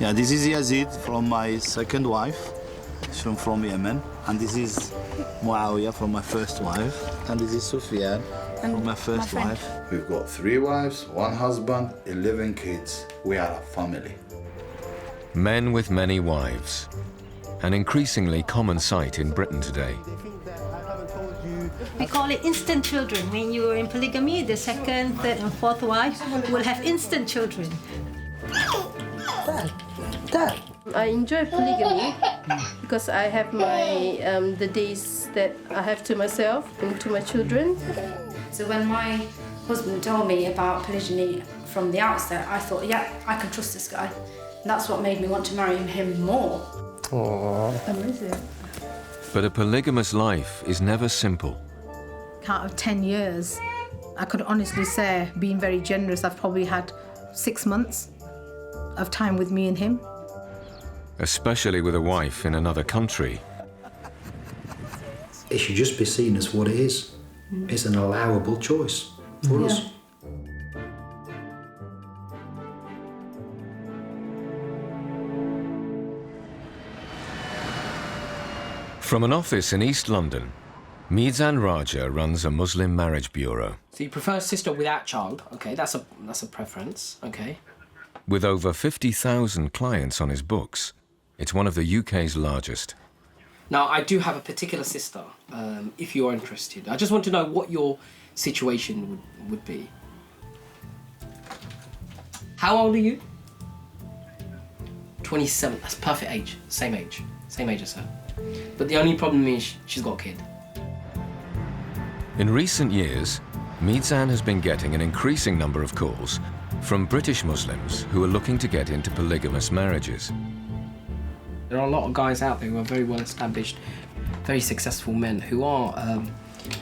Yeah, this is Yazid from my second wife. She's from Yemen. And this is Muawiyah from my first wife. And this is Sufyan from my first wife. We've got 3 wives, 1 husband, 11 kids. We are a family. Men with many wives. An increasingly common sight in Britain today. We call it instant children. When you're in polygamy, the second, third and fourth wife will have instant children. Dad. I enjoy polygamy because I have my the days that I have to myself and to my children. So when my husband told me about polygyny from the outset, I thought, yeah, I can trust this guy. And that's what made me want to marry him more. Aww. Amazing. But a polygamous life is never simple. Out of 10 years, I could honestly say, being very generous, I've probably had 6 months of time with me and him. Especially with a wife in another country. It should just be seen as what it is. It's an allowable choice for us. From an office in East London, Mizan Raja runs a Muslim marriage bureau. So you prefer a sister without child? Okay, that's a preference. Okay. With over 50,000 clients on his books, it's one of the UK's largest. Now, I do have a particular sister, if you're interested. I just want to know what your situation would be. How old are you? 27. That's perfect age. Same age as her. But the only problem is she's got a kid. In recent years, Mizan has been getting an increasing number of calls from British Muslims who are looking to get into polygamous marriages. There are a lot of guys out there who are very well established, very successful men who are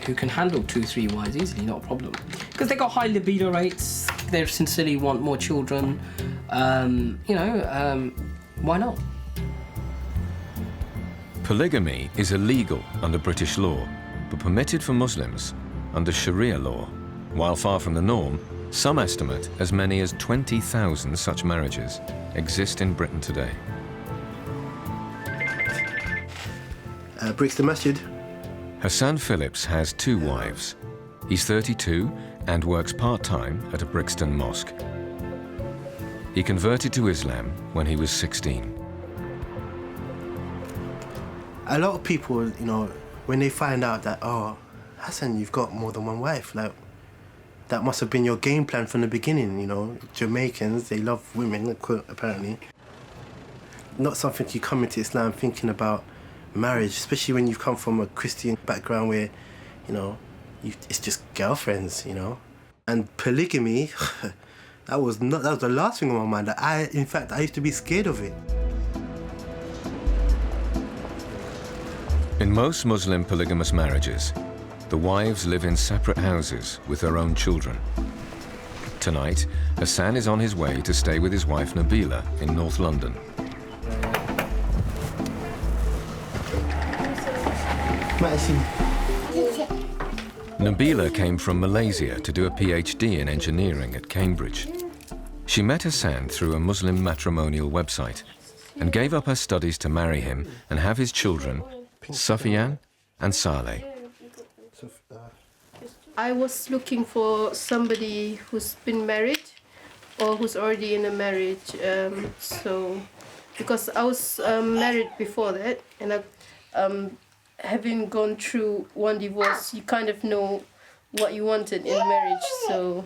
who can handle 2-3 wives easily, not a problem. Because they've got high libido rates, they sincerely want more children. Why not? Polygamy is illegal under British law, but permitted for Muslims under Sharia law. While far from the norm, some estimate as many as 20,000 such marriages exist in Britain today. Bricks the masjid. Hassan Phillips has 2 wives. He's 32 and works part-time at a Brixton mosque. He converted to Islam when he was 16. A lot of people, when they find out that, oh, Hassan, you've got more than one wife, like, that must have been your game plan from the beginning, Jamaicans, they love women, apparently. Not something you come into Islam thinking about marriage, especially when you've come from a Christian background where, it's just girlfriends, And polygamy, that was the last thing on my mind. In fact, I used to be scared of it. In most Muslim polygamous marriages, the wives live in separate houses with their own children. Tonight, Hassan is on his way to stay with his wife Nabila in North London. Nabila came from Malaysia to do a PhD in engineering at Cambridge. She met Hassan through a Muslim matrimonial website and gave up her studies to marry him and have his children, Sufyan and Saleh. I was looking for somebody who's been married or who's already in a marriage. Because I was married before that, and having gone through one divorce, you kind of know what you wanted in marriage. So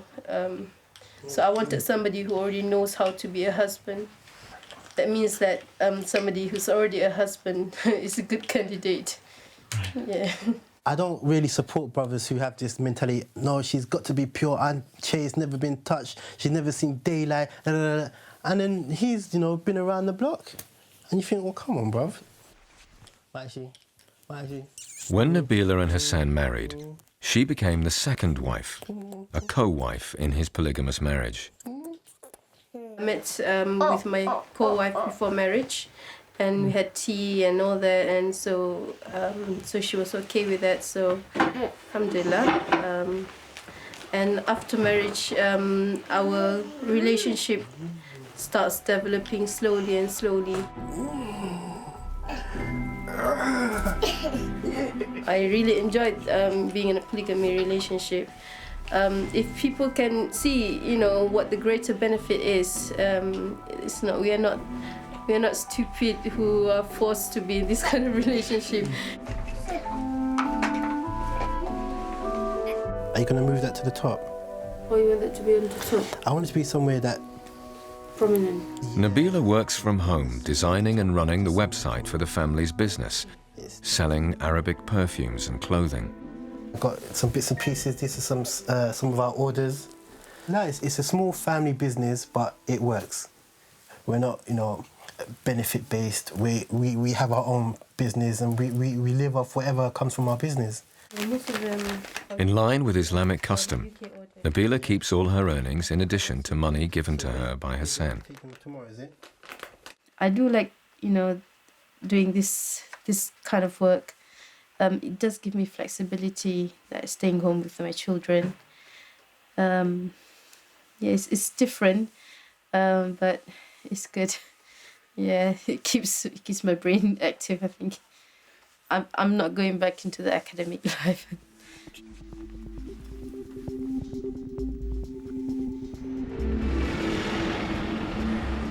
I wanted somebody who already knows how to be a husband. That means that somebody who's already a husband is a good candidate. Yeah. I don't really support brothers who have this mentality, no, she's got to be pure, unchaste, never been touched, she's never seen daylight, and then he's, been around the block. And you think, well, come on, bruv. Why is she? When Nabila and Hassan married, she became the second wife, a co-wife in his polygamous marriage. I met with my co-wife before marriage, and we had tea and all that, and so she was okay with that, so alhamdulillah. And after marriage, our relationship starts developing slowly and slowly. I really enjoyed being in a polygamy relationship. If people can see, you know, what the greater benefit is, it's not. We are not stupid who are forced to be in this kind of relationship. Are you going to move that to the top? Or you want it to be on the top? I want it to be somewhere that... Prominent. Nabila works from home, designing and running the website for the family's business, selling Arabic perfumes and clothing. I've got some bits and pieces. This is some of our orders. No, it's a small family business, but it works. We're not, you know, benefit-based. We have our own business and we live off whatever comes from our business. In line with Islamic custom, Nabila keeps all her earnings in addition to money given to her by Hassan. I do like, you know, doing this kind of work. It does give me flexibility, like staying home with my children. Yeah, it's different, but it's good. Yeah, it keeps my brain active, I think. I'm not going back into the academic life.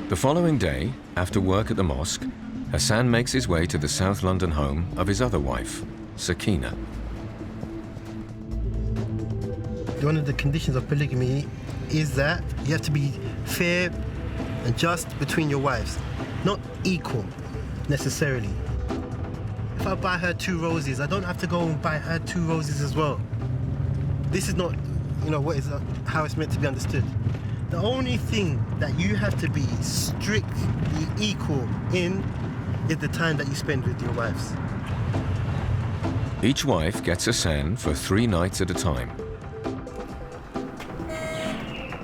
The following day, after work at the mosque, Hassan makes his way to the South London home of his other wife, Sakina. One of the conditions of polygamy is that you have to be fair and just between your wives, not equal necessarily. If I buy her 2 roses, I don't have to go and buy her 2 roses as well. This is not, you know, how it's meant to be understood. The only thing that you have to be strictly equal in is the time that you spend with your wives. Each wife gets Hassan for 3 nights at a time.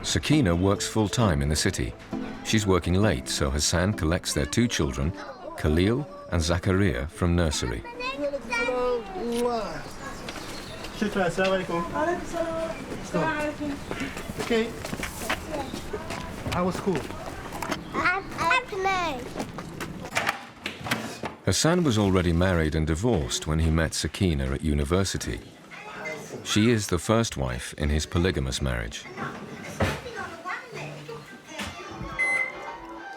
Sakina works full-time in the city. She's working late, so Hassan collects their 2 children, Khalil and Zakaria, from nursery. Okay. How was school? I play. Hassan was already married and divorced when he met Sakina at university. She is the first wife in his polygamous marriage.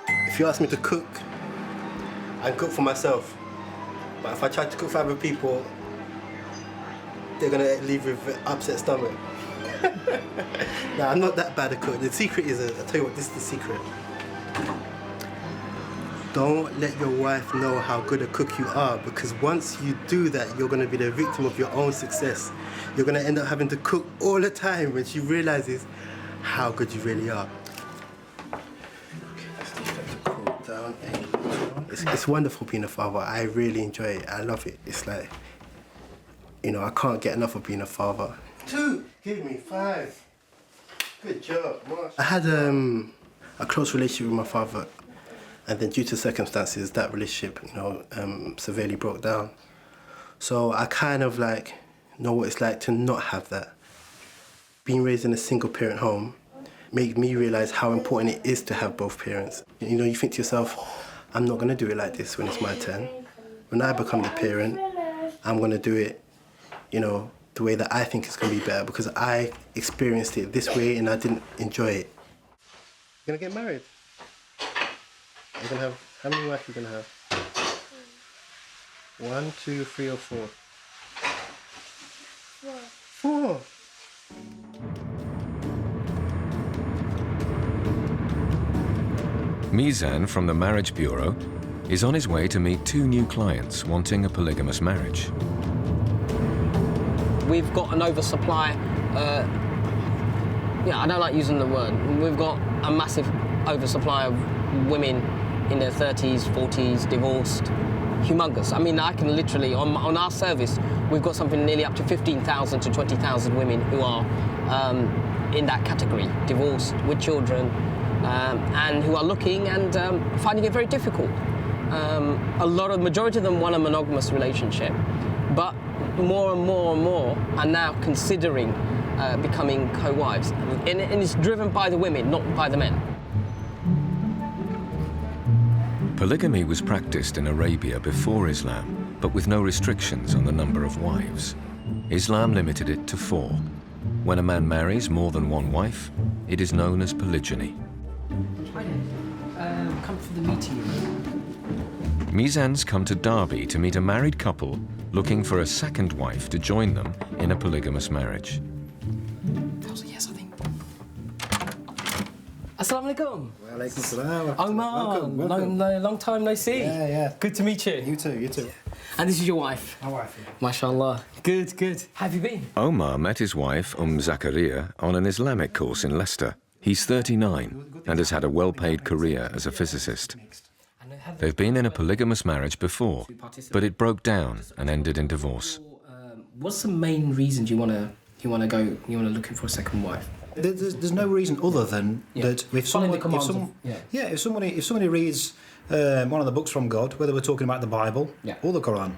If you ask me to cook, I cook for myself. But if I try to cook for other people, they're gonna leave with an upset stomach. No, I'm not that bad a cook. The secret is, I'll tell you what, this is the secret. Don't let your wife know how good a cook you are, because once you do that, you're gonna be the victim of your own success. You're gonna end up having to cook all the time when she realizes how good you really are. It's wonderful being a father. I really enjoy it. I love it. It's like, you know, I can't get enough of being a father. 2, give me 5. Good job, Marsh. I had a close relationship with my father, and then due to circumstances, that relationship, you know, severely broke down. So I kind of like know what it's like to not have that. Being raised in a single-parent home made me realize how important it is to have both parents. You know, you think to yourself, I'm not going to do it like this when it's my turn. When I become the parent, I'm going to do it, you know, the way that I think is going to be better, because I experienced it this way and I didn't enjoy it. You're going to get married? You're going to have, how many wives are you going to have? 1, 2, 3 or 4? 4. Mizan from the Marriage Bureau is on his way to meet 2 new clients wanting a polygamous marriage. We've got an oversupply, I don't like using the word. We've got a massive oversupply of women in their 30s, 40s, divorced, humongous. I mean, I can literally, on our service, we've got something nearly up to 15,000 to 20,000 women who are in that category, divorced, with children, and who are looking and finding it very difficult. Majority of them want a monogamous relationship, but more and more and more are now considering becoming co-wives. And it's driven by the women, not by the men. Polygamy was practiced in Arabia before Islam, but with no restrictions on the number of wives. Islam limited it to 4. When a man marries more than one wife, it is known as polygyny. Come for the meeting room. Mizan's come to Derby to meet a married couple looking for a second wife to join them in a polygamous marriage. That was a yes, I think. Assalamu alaikum. Walaikum salam. Omar, long time no see. Yeah. Good to meet you. You too. And this is your wife? My wife, yeah. MashaAllah. Good. How have you been? Omar met his wife, Zakaria, on an Islamic course in Leicester. He's 39 and has had a well-paid career as a physicist. They've been in a polygamous marriage before, but it broke down and ended in divorce. What's the main reason you want to looking for a second wife? There's no reason other than that if somebody reads one of the books from God, whether we're talking about the Bible or the Quran,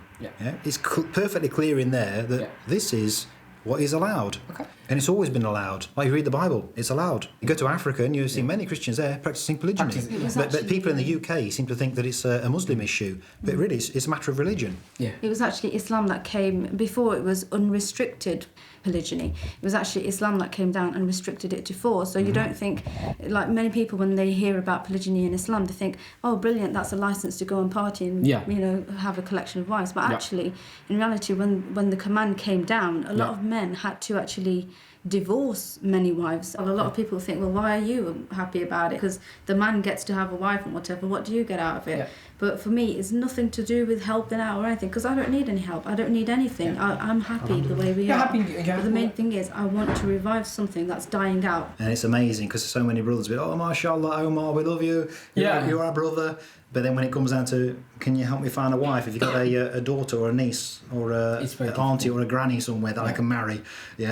it's perfectly clear in there that this is what is allowed. Okay. And it's always been allowed. Like you read the Bible, it's allowed. You go to Africa and you see many Christians there practicing polygyny. But people in the UK seem to think that it's a Muslim issue. But really, it's a matter of religion. Yeah. It was actually Islam that came, before it was unrestricted polygyny. It was actually Islam that came down and restricted it to 4. So you don't think, like many people when they hear about polygyny in Islam, they think, oh brilliant, that's a license to go and party and have a collection of wives. But actually, in reality, when the command came down, a lot of men had to actually divorce many wives. A lot of people think, well, why are you happy about it? Because the man gets to have a wife and whatever, what do you get out of it? But for me, it's nothing to do with helping out or anything, because I don't need any help. I don't need anything. I'm happy the way we are. But the main thing is, I want to revive something that's dying out. And it's amazing because so many brothers be like, oh, mashallah, Omar, we love you. You're our brother. But then when it comes down to, can you help me find a wife? If you've got a daughter or a niece or an auntie or a granny somewhere that I can marry,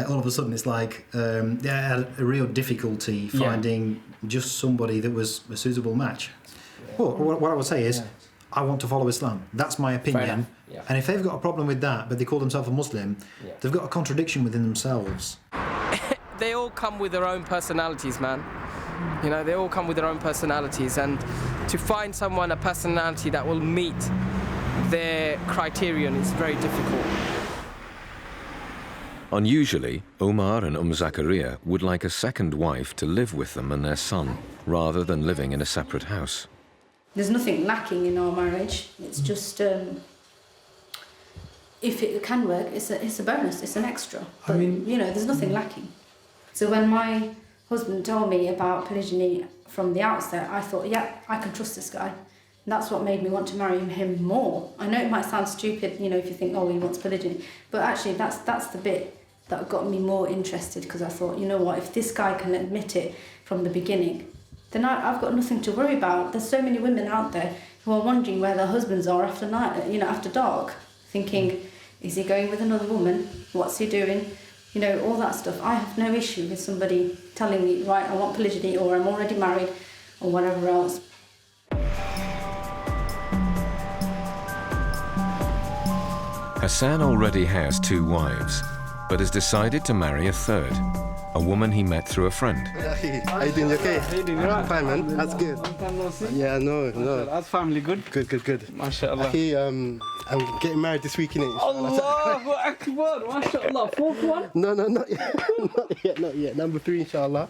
all of a sudden it's like, a real difficulty finding just somebody that was a suitable match. Well, what I would say is, I want to follow Islam. That's my opinion. And if they've got a problem with that, but they call themselves a Muslim, they've got a contradiction within themselves. They all come with their own personalities, man. You know, they all come with their own personalities, and to find someone, a personality that will meet their criterion is very difficult. Unusually, Omar and Zakaria would like a second wife to live with them and their son, rather than living in a separate house. There's nothing lacking in our marriage. It's just, if it can work, it's a bonus, it's an extra. But, there's nothing lacking. So when my husband told me about polygyny from the outset, I thought, I can trust this guy. And that's what made me want to marry him more. I know it might sound stupid, if you think, oh, he wants polygyny. But actually, that's the bit that got me more interested, because I thought, you know what, if this guy can admit it from the beginning, then I've got nothing to worry about. There's so many women out there who are wondering where their husbands are after night, after dark, thinking, is he going with another woman? What's he doing? All that stuff. I have no issue with somebody telling me, right, I want polygyny, or I'm already married, or whatever else. Hassan already has 2 wives, but has decided to marry a third, a woman he met through a friend. How you doing? You okay? How you doing? Right? Fine, man. That's good. Yeah, no. That's family good? Good. MashaAllah. I'm getting married this week, innit? Allahu Akbar, MashaAllah. 4th one? No, not yet. Number 3, inshallah.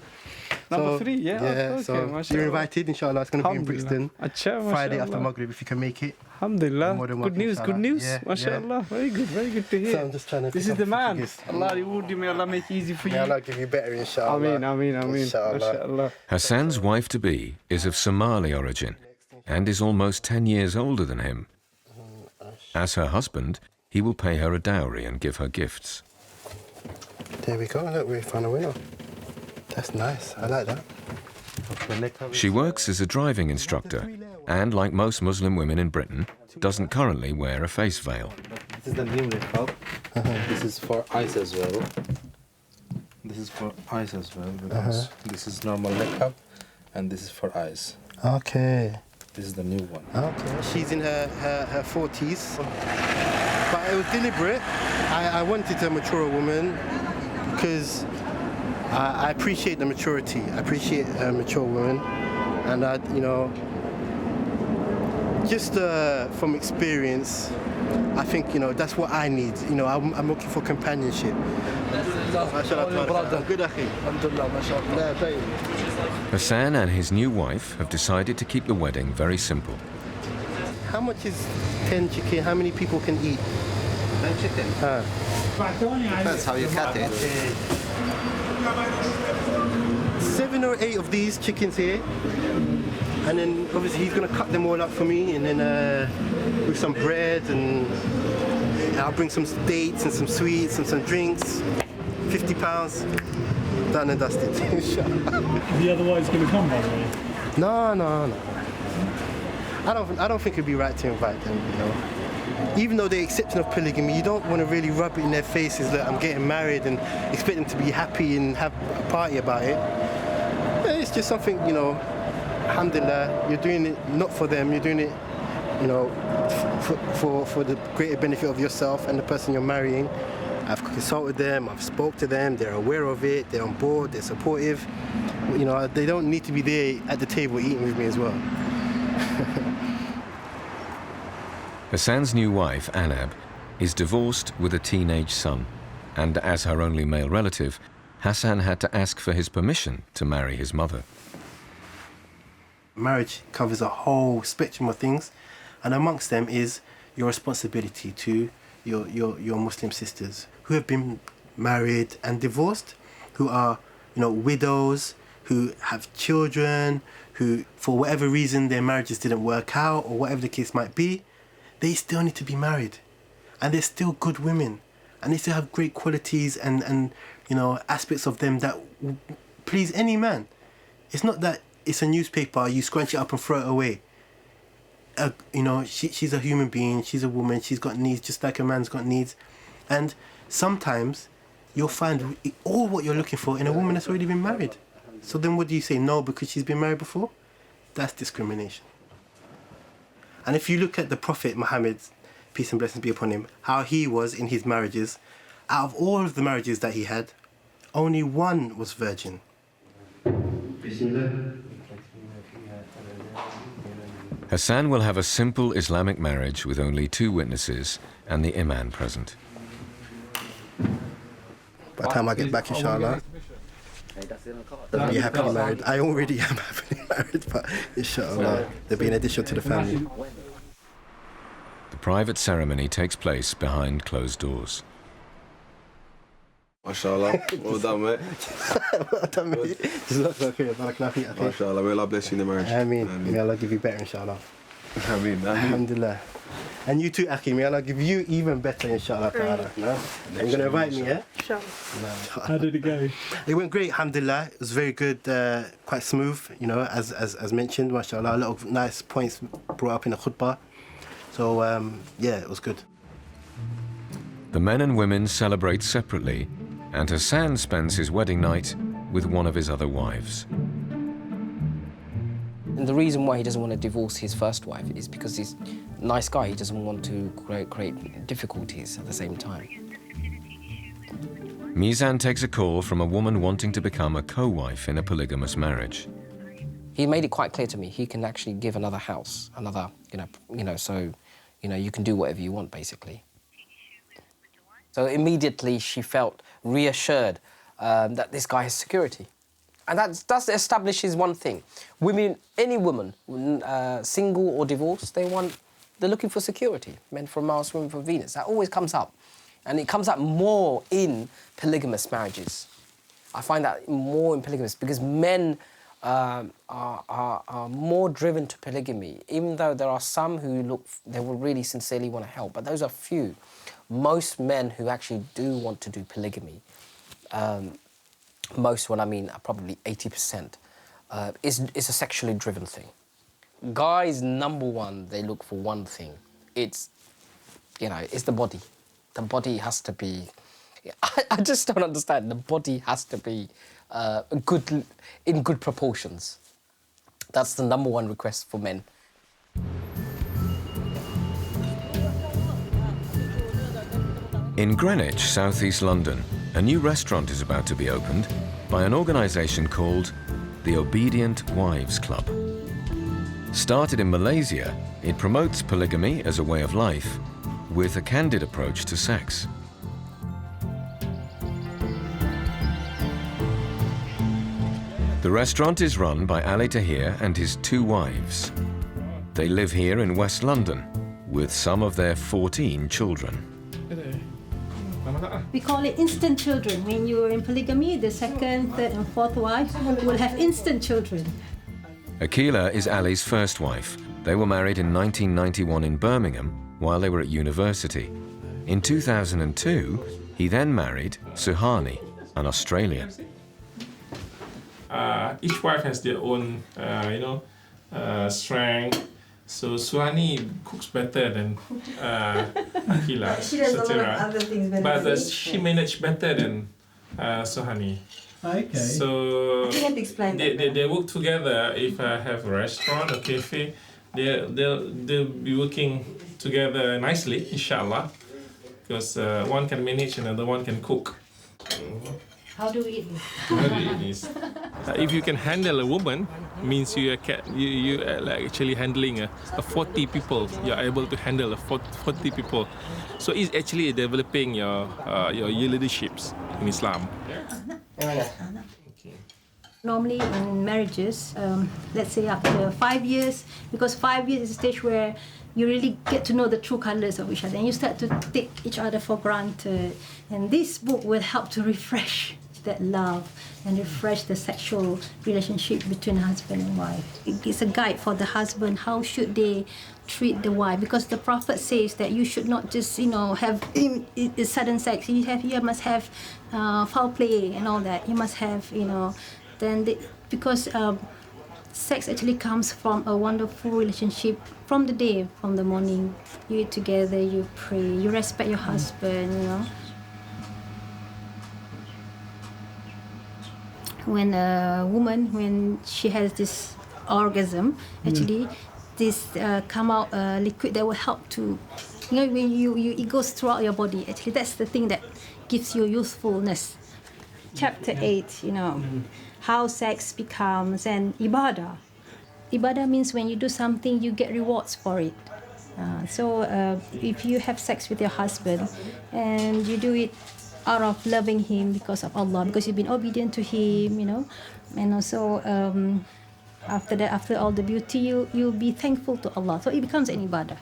Number 3, yeah. Okay, so mashallah. you're invited, inshallah. It's going to be in Brixton. Friday after Maghrib, if you can make it. Alhamdulillah. Good news. Yeah, MashaAllah. Very good to hear. So I'm just trying to. This is the man. Allah reward you, may Allah make it easy for you. May Allah give you better, inshallah. Ameen. Inshallah. Hassan's wife-to-be is of Somali origin and is almost 10 years older than him. As her husband, he will pay her a dowry and give her gifts. There we go. Look, we found a winner. That's nice. I like that. She works as a driving instructor and, like most Muslim women in Britain, doesn't currently wear a face veil. This is the new niqab. This is for eyes as well. Because this is normal niqab, and this is for eyes. Okay. This is the new one. Okay. She's in her 40s, but it was deliberate. I wanted a mature woman because I appreciate the maturity. I appreciate a mature woman, and just from experience, I think, you know, that's what I need. You know, I'm looking for companionship. Hassan and his new wife have decided to keep the wedding very simple. How much is 10 chicken? How many people can eat? 10 chicken? Depends how you cut it. 7 or 8 of these chickens here. And then obviously he's going to cut them all up for me, and then with some bread, and I'll bring some dates and some sweets and some drinks. £50, done and dusted. The other wives going to come, by the way? No. I don't think it'd be right to invite them, you know. Even though they're accepting of polygamy, you don't want to really rub it in their faces that I'm getting married and expect them to be happy and have a party about it. Yeah, it's just something, you know, alhamdulillah, you're doing it not for them, you're doing it, you know, for the greater benefit of yourself and the person you're marrying. I've consulted them, I've spoke to them, they're aware of it, they're on board, they're supportive. You know, they don't need to be there at the table eating with me as well. Hassan's new wife, Anab, is divorced with a teenage son, and as her only male relative, Hassan had to ask for his permission to marry his mother. Marriage covers a whole spectrum of things, and amongst them is your responsibility to your Muslim sisters who have been married and divorced, who are, you know, widows, who have children, who for whatever reason their marriages didn't work out or whatever the case might be. They still need to be married, and they're still good women, and they still have great qualities and you know, aspects of them that will please any man. It's not that it's a newspaper, you scrunch it up and throw it away. You know, she's a human being, she's a woman, she's got needs just like a man's got needs, and sometimes you'll find all what you're looking for in a woman that's already been married. So then what do you say, no, because she's been married before? That's discrimination. And if you look at the Prophet Muhammad, peace and blessings be upon him, how he was in his marriages, out of all of the marriages that he had, only one was virgin. Hassan will have a simple Islamic marriage with only 2 witnesses and the imam present. By the time I get back, inshallah, they'll be happily married. I already am happily married, but inshallah, they'll be an addition to the family. The private ceremony takes place behind closed doors. MashaAllah, well done, mate. Well done, mate. MashaAllah, may Allah bless you in the marriage. Ameen. May Allah give you better, inshallah. Ameen. Alhamdulillah. And you too, Akhi, may Allah give you even better, inshallah. No? You're going to invite me, yeah? Inshallah. How did it go? It went great, alhamdulillah. It was very good, quite smooth, you know, as mentioned, mashallah. A lot of nice points brought up in the khutbah. So, yeah, it was good. The men and women celebrate separately, and Hassan spends his wedding night with one of his other wives. And the reason why he doesn't want to divorce his first wife is because he's a nice guy. He doesn't want to create difficulties at the same time. Mizan takes a call from a woman wanting to become a co-wife in a polygamous marriage. He made it quite clear to me he can actually give another house, another, so, you can do whatever you want, basically. So immediately she felt reassured that this guy has security. And that establishes one thing. Women, any woman, single or divorced, they're looking for security. Men from Mars, women from Venus. That always comes up. And it comes up more in polygamous marriages. I find that more in polygamous because men are more driven to polygamy, even though there are some who they will really sincerely want to help, but those are few. Most men who actually do want to do polygamy, most, what I mean, probably 80%, is a sexually driven thing. Guys, number one, they look for one thing. It's the body. The body has to be... I just don't understand. The body has to be in good proportions. That's the number one request for men. In Greenwich, southeast London, a new restaurant is about to be opened by an organisation called the Obedient Wives Club. Started in Malaysia, it promotes polygamy as a way of life with a candid approach to sex. The restaurant is run by Ali Tahir and his 2 wives. They live here in West London with some of their 14 children. We call it instant children. When you're in polygamy, the second, third and fourth wife will have instant children. Akila is Ali's first wife. They were married in 1991 in Birmingham while they were at university. In 2002, he then married Suhani, an Australian. Each wife has their own, strength. So Suhani cooks better than Akila. She does a lot of other things better. But she managed better than Suhani. Okay. So You have to explain they work together. If I have a restaurant or cafe, they'll be working together nicely, inshallah. Because one can manage, another one can cook. How do we eat this? If you can handle a woman, means you are like actually handling a 40 people. You are able to handle 40 people. So it's actually developing your leaderships in Islam. Normally in marriages, let's say after 5 years, because 5 years is a stage where you really get to know the true colours of each other and you start to take each other for granted. And this book will help to refresh that love and refresh the sexual relationship between husband and wife. It's a guide for the husband, how should they treat the wife, because the Prophet says that you should not just, have sudden sex. You must have foul play and all that. You must have, because sex actually comes from a wonderful relationship from the morning. You eat together, you pray, you respect your husband, When a woman, when she has this orgasm, actually, this come out liquid that will help to, when it goes throughout your body. Actually, that's the thing that gives you youthfulness. Chapter 8, how sex becomes an ibadah. Ibadah means when you do something, you get rewards for it. So if you have sex with your husband and you do it out of loving him because of Allah, because you've been obedient to him, and also after that, after all the beauty, you'll be thankful to Allah. So it becomes an ibadah.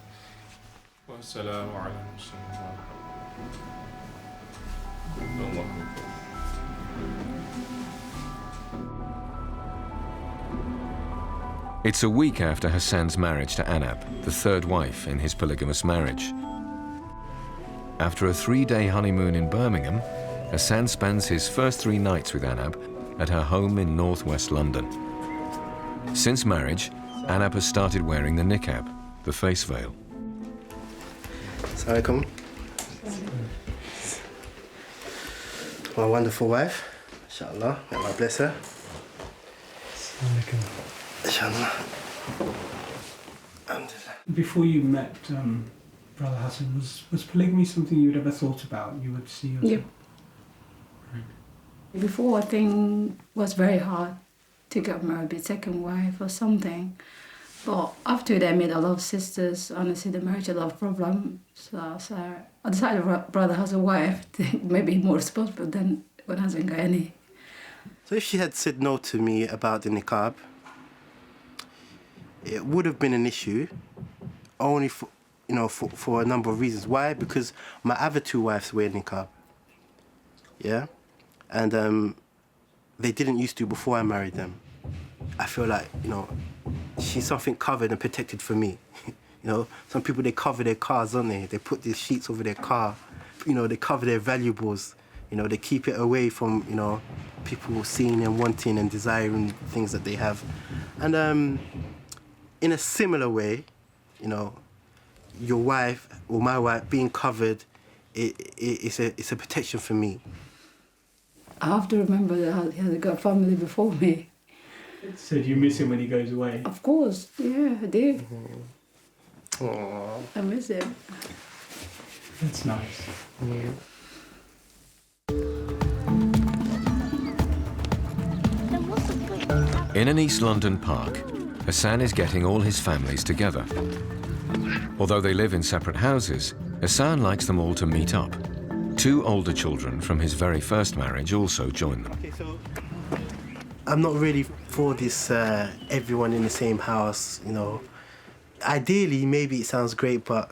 It's a week after Hassan's marriage to Anab, the 3rd wife in his polygamous marriage. After a 3-day honeymoon in Birmingham, Hassan spends his first 3 nights with Anab at her home in northwest London. Since marriage, Anab has started wearing the niqab, the face veil. Assalamualaikum. My wonderful wife, inshallah, may Allah bless her. Inshallah. Before you met Brother Hassan, was polygamy something you'd ever thought about? You would see yourself? Yeah. Right. Before, I think it was very hard to get married, be second wife or something. But after that, I met a lot of sisters. Honestly, the marriage had a lot of problems. So I decided Brother has a wife, maybe more responsible than when I hasn't got any. So if she had said no to me about the niqab, it would have been an issue, only for a number of reasons. Why? Because my other 2 wives wear niqab. Yeah? And they didn't used to before I married them. I feel like, she's something covered and protected for me. Some people, they cover their cars, don't they? They put these sheets over their car. They cover their valuables. They keep it away from, people seeing and wanting and desiring things that they have. And in a similar way, your wife or my wife being covered, it's a protection for me. I have to remember that he had got family before me. So do you miss him when he goes away? Of course, yeah, I do. Aww. I miss him. That's nice. Yeah. In an East London park, Hassan is getting all his families together. Although they live in separate houses, Hassan likes them all to meet up. 2 older children from his very first marriage also join them. Okay, so I'm not really for this everyone in the same house, you know. Ideally, maybe it sounds great, but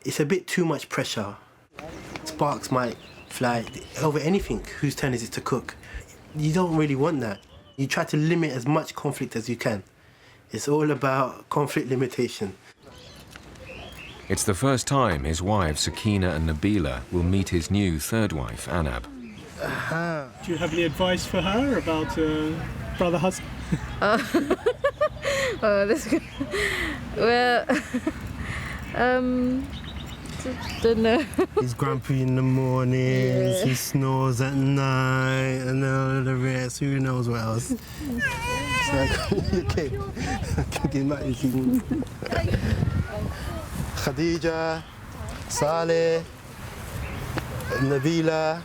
it's a bit too much pressure. Sparks might fly over anything. Whose turn is it to cook? You don't really want that. You try to limit as much conflict as you can. It's all about conflict limitation. It's the first time his wives Sakina and Nabila will meet his new 3rd wife, Anab. Do you have any advice for her about brother Hassan? Oh, that's good. Well, don't know. He's grumpy in the mornings, Yeah. he snores at night, and all the rest. Who knows what else? It's like, okay, I can get mad at you. Khadija, Saleh, Nabila.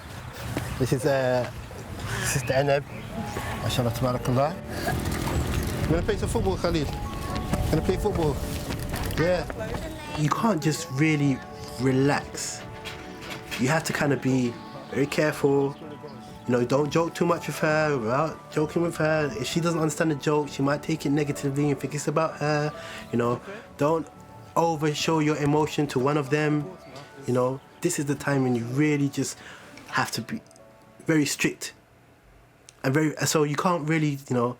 This is Sister Anab. MashaAllah, tabarakallah. I'm gonna play some football, Khalid. Gonna play football. Yeah. You can't just really relax. You have to kind of be very careful. You know, don't joke too much with her without joking with her. If she doesn't understand the joke, she might take it negatively and think it's about her. You know, don't over-show your emotion to one of them. You know, this is the time when you really just have to be very strict. And so you can't really, you know,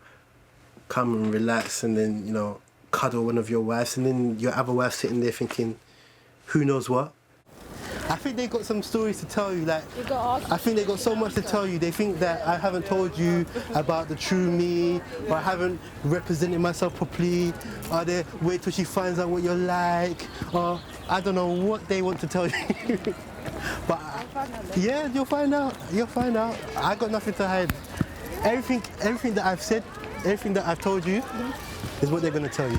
come and relax and then, you know, cuddle one of your wives and then your other wife sitting there thinking, who knows what? I think they got some stories to tell you, like, I think they got so much to tell you. They think that I haven't told you about the true me, or I haven't represented myself properly, or they wait till she finds out what you're like, or I don't know what they want to tell you. But yeah, you'll find out, I got nothing to hide. Everything that I've said, everything that I've told you is what they're going to tell you.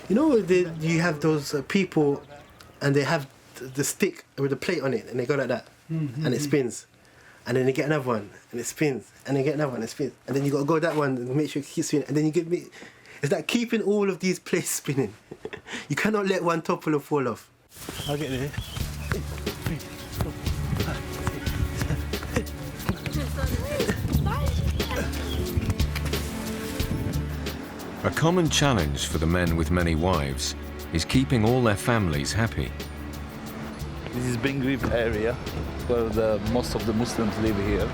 You know, you have those people and they have the stick with a plate on it and they go like that and it spins. And then they get another one and it spins. And they get another one and it spins. And then you got to go that one and make sure it keeps spinning. And then you give me... It's like keeping all of these plates spinning. You cannot let one topple or fall off. I'll get there. A common challenge for the men with many wives is keeping all their families happy. This is Bing Reef area, where most of the Muslims live here.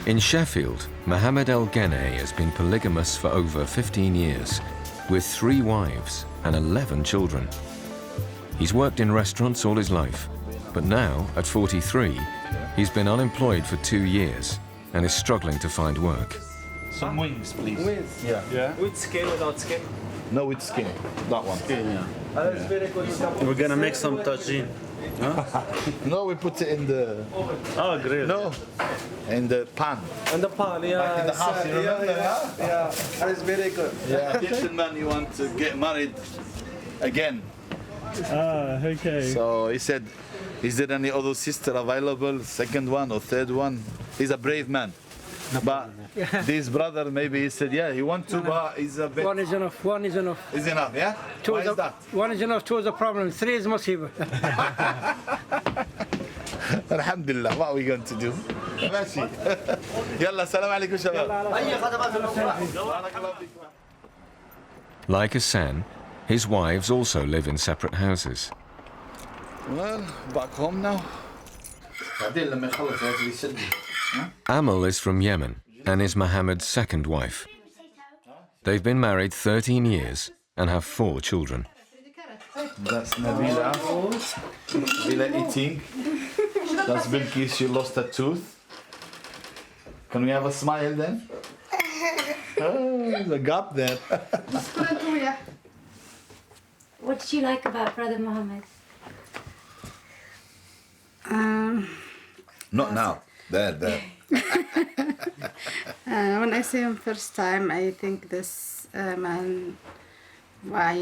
In Sheffield, Mohammed El Gheneh has been polygamous for over 15 years, with 3 wives and 11 children. He's worked in restaurants all his life, but now, at 43, he's been unemployed for 2 years and is struggling to find work. Some wings, please. Wings? Yeah. With skin, without skin? No, with skin. That one. Skin, yeah. We're gonna make some tagine. Huh? No, we put it in the... Oh, grill. No, in the pan. In the pan, yeah. Like in the house, you remember? Yeah. That is very good. Yeah. Gentleman, you want to get married again. Ah, okay. So he said, is there any other sister available, 2nd one or 3rd one? He's a brave man. But this brother, maybe he said, yeah, he wants to, but he's a bit... One is enough, one is enough. Is enough, yeah? Why is that? One is enough, 2 is a problem, 3 is musibah. Alhamdulillah, what are we going to do? ماشي. يلا السلام عليكم شباب. Like Hassan, his wives also live in separate houses. Well, back home now. Amal is from Yemen and is Mohammed's 2nd wife. They've been married 13 years and have 4 children. That's Nabila. Nabila eating. That's Bilkis, she lost a tooth. Can we have a smile then? Oh, there's a gap there. What did you like about Brother Mohammed? Not now. There. When I see him first time, I think this man why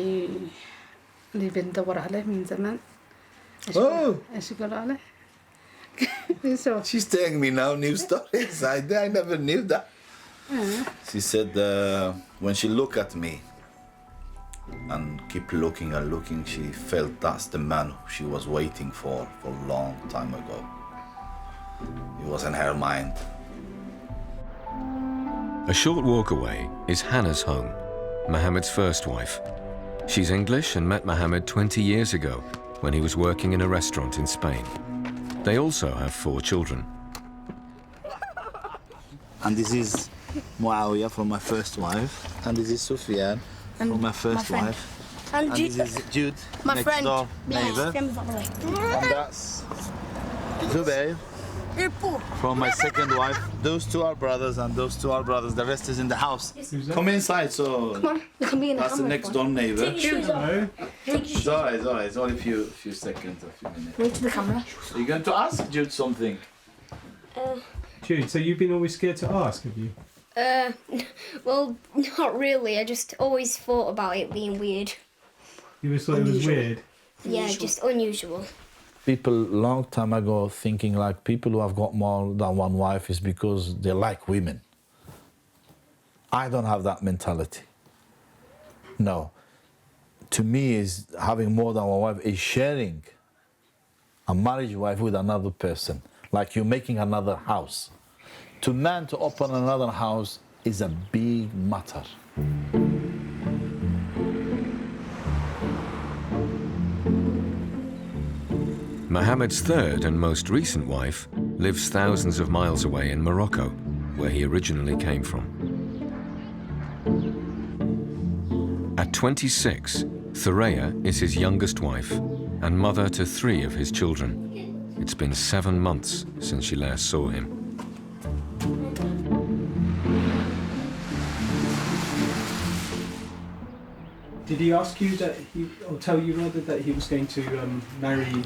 اللي بندور عليه من زمان. إيش يقولوا عليه؟ She's telling me now new stories. I never knew that. She said when she looked at me and keep looking and looking, she felt that's the man she was waiting for a long time ago. It was in her mind. A short walk away is Hannah's home, Mohammed's first wife. She's English and met Mohammed 20 years ago when he was working in a restaurant in Spain. They also have 4 children. And this is Muawiyah from my first wife, and this is Sufyan from my first wife. And this is Jude, my next friend. door Yeah, neighbor. friend's on the way. And that's Zubayr from my second wife. Those 2 are brothers, and those 2 are brothers. The rest is in the house. Come inside, so Come on, we can be in the that's the camera next for door it. neighbor. Take your shoes off. It's alright, it's alright. It's only a few seconds, a few minutes. Move to the camera. Are you going to ask Jude something? Jude, so you've been always scared to ask, have you? Well, not really. I just always thought about it being weird. You always thought it was weird? Yeah, just unusual. People long time ago thinking like people who have got more than one wife is because they like women. I don't have that mentality. No. To me, is having more than one wife is sharing a marriage wife with another person, like you're making another house. To man to open another house is a big matter. Mohammed's third and most recent wife lives thousands of miles away in Morocco, where he originally came from. At 26, Thuraya is his youngest wife and mother to 3 of his children. It's been 7 months since she last saw him. Did he ask you that or tell you rather, that he was going to marry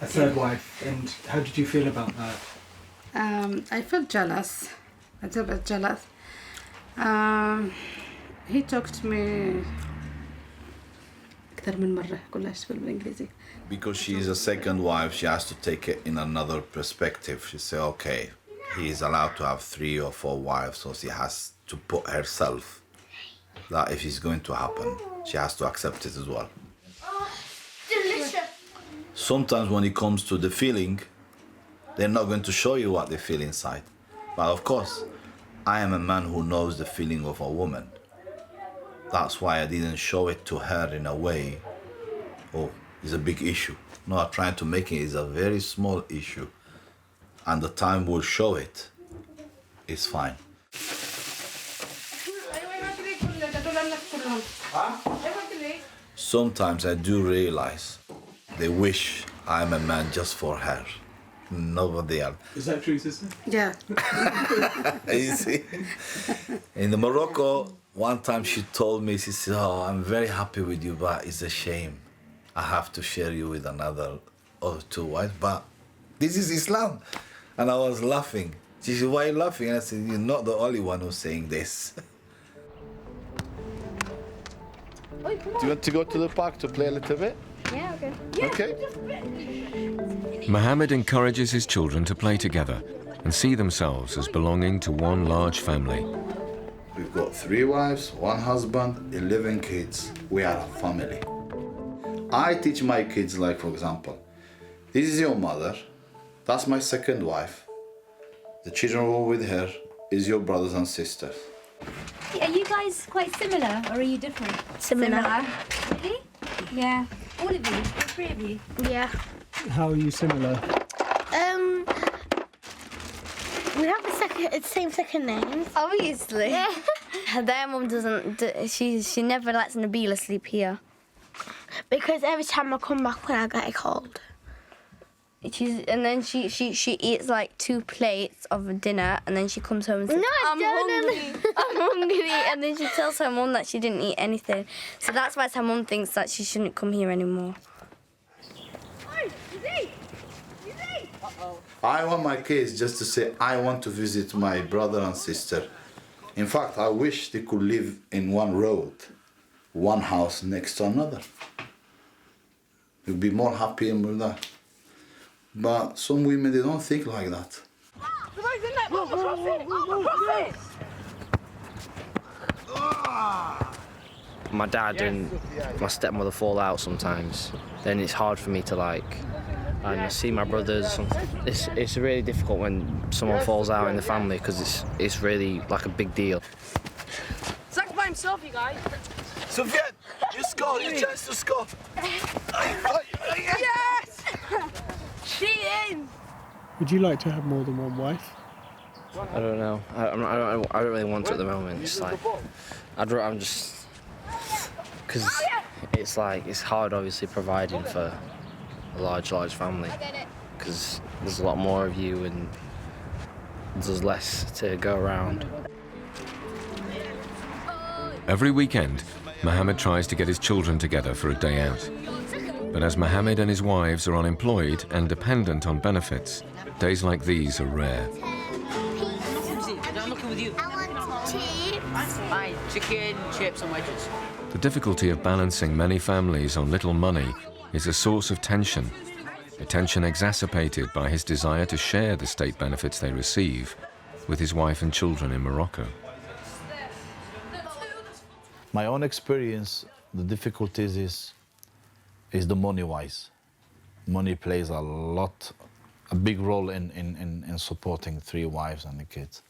a third wife, and how did you feel about that? I felt jealous, a little bit jealous. He talked to me أكثر من مرة كلها أشتغل بالإنجليزي. Because she is a second wife, she has to take it in another perspective. She say, okay, he is allowed to have 3 or 4 wives, so she has to put herself that if it's going to happen, she has to accept it as well. Delicious. Sometimes when it comes to the feeling, they're not going to show you what they feel inside. But of course, I am a man who knows the feeling of a woman. That's why I didn't show it to her in a way, oh, it's a big issue. No, I'm trying to make it is a very small issue. And the time will show it. It's fine. Sometimes I do realize they wish I'm a man just for her. Nobody else. Is that true, sister? Yeah. You see? In the Morocco, one time she told me, she said, oh, I'm very happy with you, but it's a shame. I have to share you with another or 2 wives, but this is Islam. And I was laughing. She said, why are you laughing? And I said, you're not the only one who's saying this. Oi, come on. Do you want to go to the park to play a little bit? Yeah, okay. Okay. Mohammed encourages his children to play together and see themselves as belonging to one large family. We've got 3 wives, 1 husband, 11 kids. We are a family. I teach my kids, like, for example, this is your mother, that's my second wife. The children who are with her is your brothers and sisters. Are you guys quite similar, or are you different? Similar. Really? Yeah. All of you? All 3 of you? Yeah. How are you similar? We have the same second names. Obviously. Their mum doesn't. She never lets Nabila sleep here. Because every time I come back when I get a cold. And then she eats like 2 plates of dinner, and then she comes home and says, I'm hungry, I'm hungry, and then she tells her mum that she didn't eat anything. So that's why her mum thinks that she shouldn't come here anymore. I want my kids just to say, I want to visit my brother and sister. In fact, I wish they could live in one road, one house next to another. You'd be more happy and more that. But some women, they don't think like that. my dad and my stepmother fall out sometimes, then it's hard for me to like, and I see my brothers. It's really difficult when someone falls out in the family because it's really like a big deal. Zach's by himself, you guys. Sufyan, you score. You chance to score. Yes! Cheating! Would you like to have more than one wife? I don't know. I don't really want to at the moment. It's like I'm just because it's like it's hard, obviously, providing for a large family because there's a lot more of you and there's less to go around. Every weekend, Mohammed tries to get his children together for a day out. But as Mohammed and his wives are unemployed and dependent on benefits, days like these are rare. I'm looking with you. I want chips. Fine, chicken, chips and wedges. The difficulty of balancing many families on little money is a source of tension, a tension exacerbated by his desire to share the state benefits they receive with his wife and children in Morocco. My own experience, the difficulties is the money-wise. Money plays a big role in supporting 3 wives and the kids.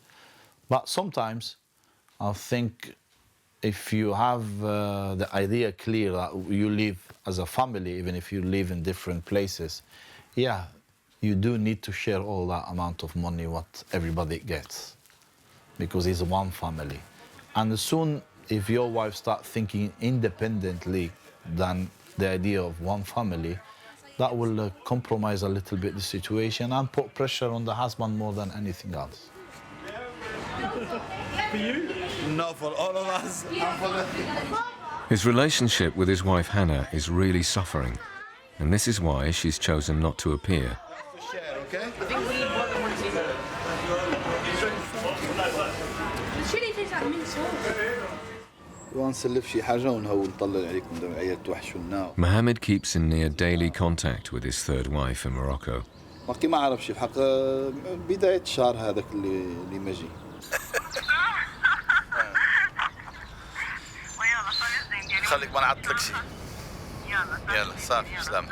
But sometimes I think if you have the idea clear that you live as a family, even if you live in different places, yeah, you do need to share all that amount of money what everybody gets, because it's one family. And soon, if your wife starts thinking independently than the idea of one family, that will compromise a little bit the situation and put pressure on the husband more than anything else. For you? No, for all of us. His relationship with his wife Hannah is really suffering, and this is why she's chosen not to appear. Okay? I think we need more than one season. The chili tastes like mint sauce. Mohammed keeps in near daily contact with his third wife in Morocco. خليك ما نعطلك شيء. يلا صافي سلام.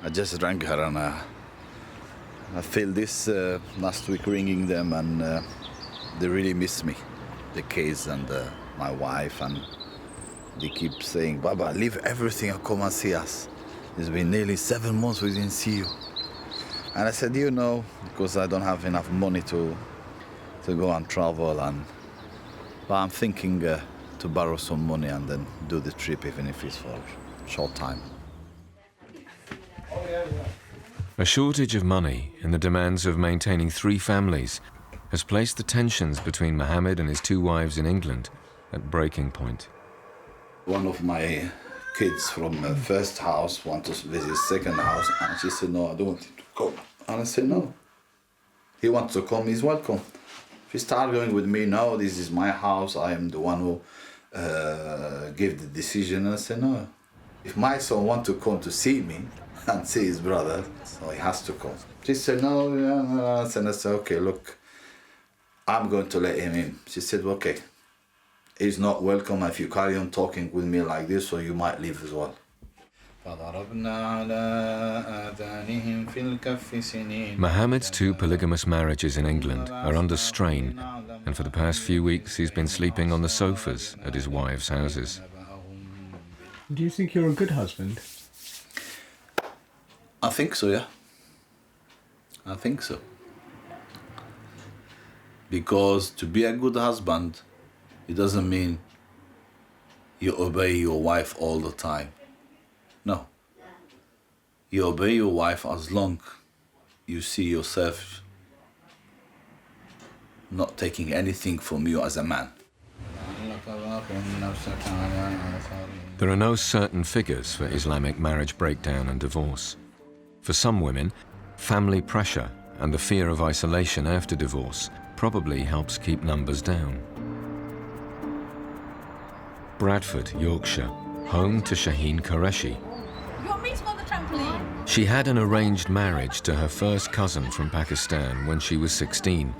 I just drank her and I feel this last week ringing them and they really miss me. The kids and my wife, and they keep saying, Baba, leave everything and come and see us. It's been nearly 7 months we didn't see you. And I said, you know, because I don't have enough money to go and travel, but I'm thinking to borrow some money and then do the trip, even if it's for a short time. A shortage of money and the demands of maintaining 3 families has placed the tensions between Mohammed and his 2 wives in England at breaking point. One of my kids from the first house wanted to visit the second house, and she said, no, I don't want him to come. And I said, no. He wants to come, he's welcome. If he starts going with me, no, this is my house, I am the one who gave the decision. And I said, no. If my son wants to come to see me and see his brother, so he has to come. She said, no, no. And I said, okay, look, I'm going to let him in. She said, okay, he's not welcome if you carry on talking with me like this, so you might leave as well. Mohammed's 2 polygamous marriages in England are under strain, and for the past few weeks he's been sleeping on the sofas at his wives' houses. Do you think you're a good husband? I think so, yeah. I think so. Because to be a good husband, it doesn't mean you obey your wife all the time. No. You obey your wife as long you see yourself not taking anything from you as a man. There are no certain figures for Islamic marriage breakdown and divorce. For some women, family pressure and the fear of isolation after divorce probably helps keep numbers down. Bradford, Yorkshire, home to Shaheen Qureshi. You want me to go on the trampoline? She had an arranged marriage to her first cousin from Pakistan when she was 16.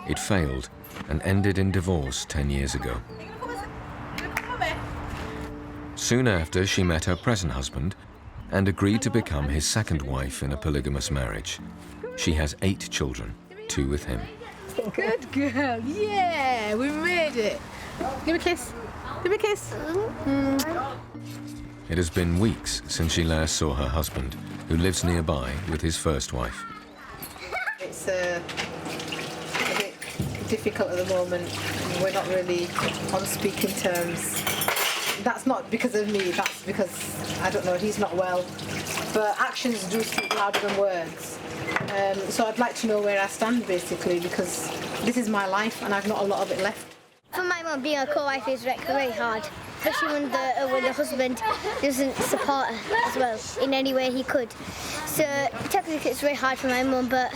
It failed and ended in divorce 10 years ago. Soon after, she met her present husband and agreed to become his second wife in a polygamous marriage. She has 8 children, 2 with him. Good girl, yeah, we made it. Give me a kiss, give me a kiss. It has been weeks since she last saw her husband, who lives nearby with his first wife. It's a bit difficult at the moment. We're not really on speaking terms. That's not because of me, that's because, I don't know, he's not well. But actions do speak louder than words. So I'd like to know where I stand, basically, because this is my life and I've not a lot of it left. For my mum, being a co-wife is very hard, especially when the husband doesn't support her as well in any way he could. So technically it's very hard for my mum, but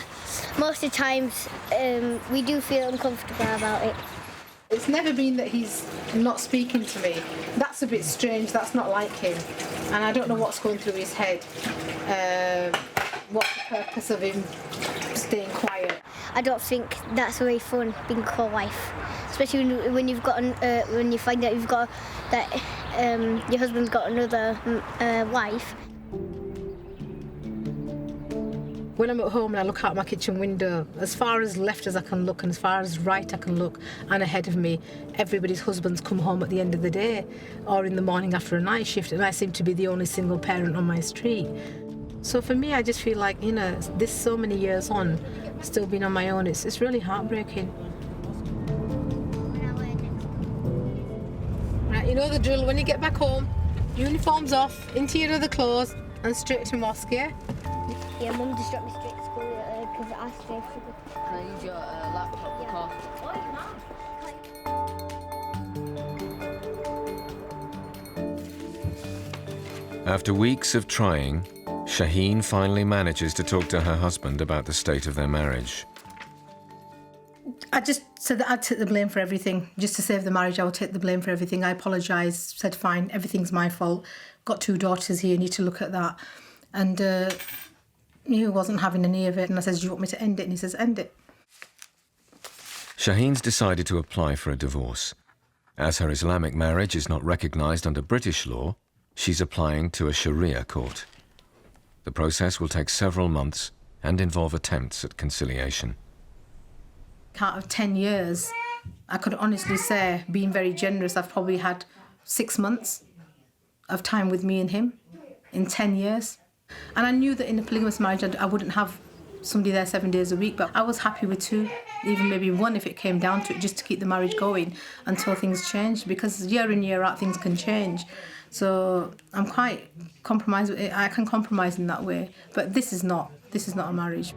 most of the times we do feel uncomfortable about it. It's never been that he's not speaking to me. That's a bit strange, that's not like him. And I don't know what's going through his head. What's the purpose of him staying quiet? I don't think that's very fun, being co-wife. Especially when you've got when you find out that your husband's got another wife. When I'm at home and I look out my kitchen window, as far as left as I can look and as far as right I can look and ahead of me, everybody's husbands come home at the end of the day or in the morning after a night shift, and I seem to be the only single parent on my street. So for me, I just feel like, you know, this so many years on, still being on my own, it's really heartbreaking. Right, you know the drill. When you get back home, uniforms off, into your other clothes and straight to mosque, yeah? Yeah, Mum just dropped me straight to school because I asked her if she could. Can I use your laptop car? After weeks of trying, Shaheen finally manages to talk to her husband about the state of their marriage. I just said that I'd take the blame for everything. Just to save the marriage, I would take the blame for everything. I apologised, said fine, everything's my fault. Got 2 daughters here, need to look at that. And he wasn't having any of it. And I said, do you want me to end it? And he says, end it. Shaheen's decided to apply for a divorce. As her Islamic marriage is not recognised under British law, she's applying to a Sharia court. The process will take several months and involve attempts at conciliation. Out of 10 years, I could honestly say, being very generous, I've probably had 6 months of time with me and him in 10 years. And I knew that in a polygamous marriage I wouldn't have somebody there 7 days a week, but I was happy with 2, even maybe 1 if it came down to it, just to keep the marriage going until things changed, because year in, year out things can change. So I'm quite compromised. I can compromise in that way, but this is not a marriage.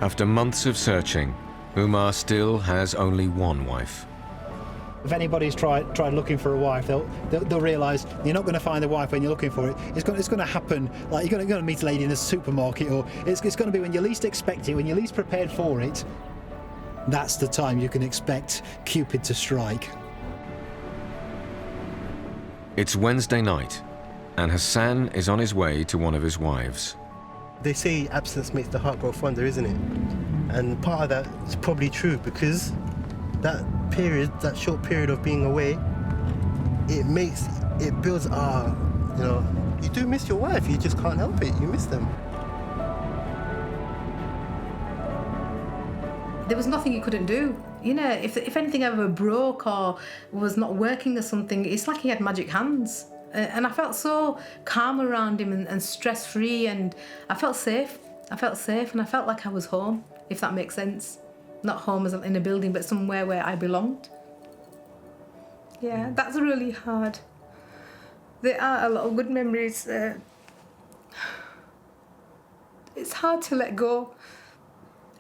After months of searching, Umar still has only 1 wife. If anybody's tried looking for a wife, they'll realise you're not going to find a wife when you're looking for it. It's going to happen, like you're going to meet a lady in a supermarket, or it's going to be when you least expect it, when you're least prepared for it. That's the time you can expect Cupid to strike. It's Wednesday night, and Hassan is on his way to one of his wives. They say absence makes the heart grow fonder, isn't it? And part of that is probably true, because that short period of being away, it builds you do miss your wife, you just can't help it, you miss them. There was nothing you couldn't do. You know, if anything ever broke or was not working or something, it's like he had magic hands. And I felt so calm around him and stress-free, and I felt safe. And I felt like I was home, if that makes sense. Not home as in a building, but somewhere where I belonged. Yeah, that's really hard. There are a lot of good memories. It's hard to let go.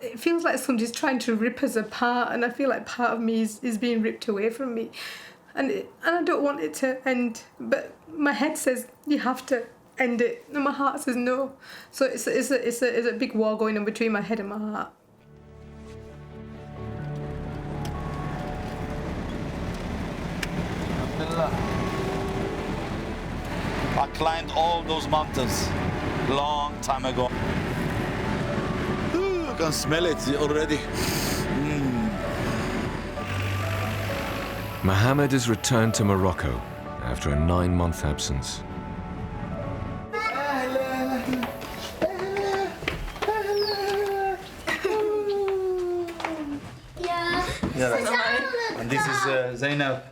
It feels like somebody's trying to rip us apart, and I feel like part of me is being ripped away from me. And I don't want it to end, but my head says you have to end it, and my heart says no. So it's a big war going on between my head and my heart. I climbed all those mountains long time ago. Ooh, I can smell it already. Mohammed has returned to Morocco after a 9-month absence. Yeah. And this is Zainab.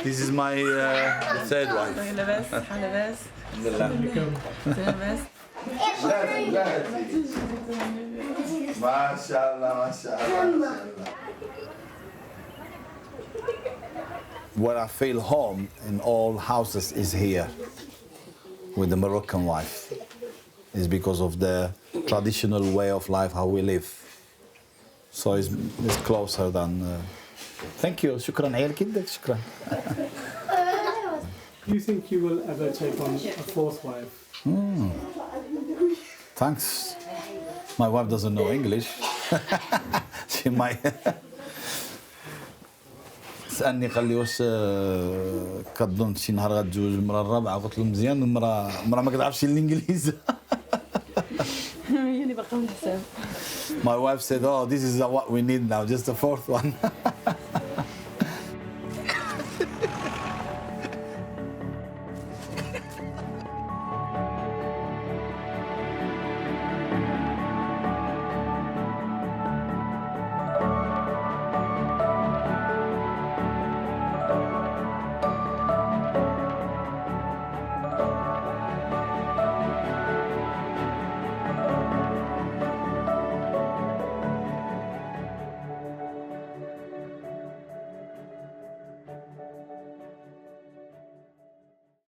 This is my third wife. Where I feel home in all houses is here, with the Moroccan wife. It's because of the traditional way of life, how we live. So it's closer than... Thank you. شكرا عيالك يدك شكرا. Do you think you will ever take on a fourth wife? Thanks. My wife doesn't know English. She might... سألني قال لي واش كتظن شي نهار غتزوج المرأة الرابعة؟ قلت له مزيان المرأة ما كتعرفش الإنجليز. هي اللي باقا بالحساب. My wife said, oh, this is what we need now, just a fourth one.